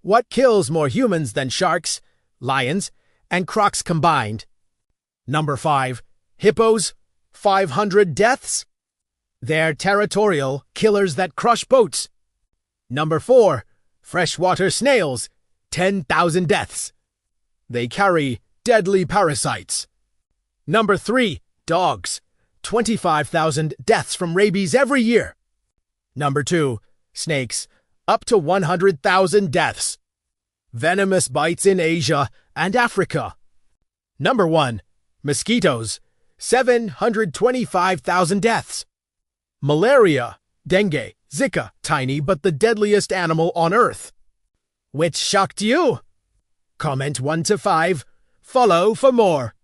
What kills more humans than sharks, lions, and crocs combined? Number 5. Hippos, 500 deaths. They're territorial killers that crush boats. Number 4. Freshwater snails, 10,000 deaths. They carry deadly parasites. Number 3. Dogs, 25,000 deaths from rabies every year. Number 2. Snakes, up to 100,000 deaths. Venomous bites in Asia and Africa. Number 1. Mosquitoes, 725,000 deaths. Malaria, dengue, Zika, tiny but the deadliest animal on Earth. Which shocked you? Comment 1 to 5. Follow for more.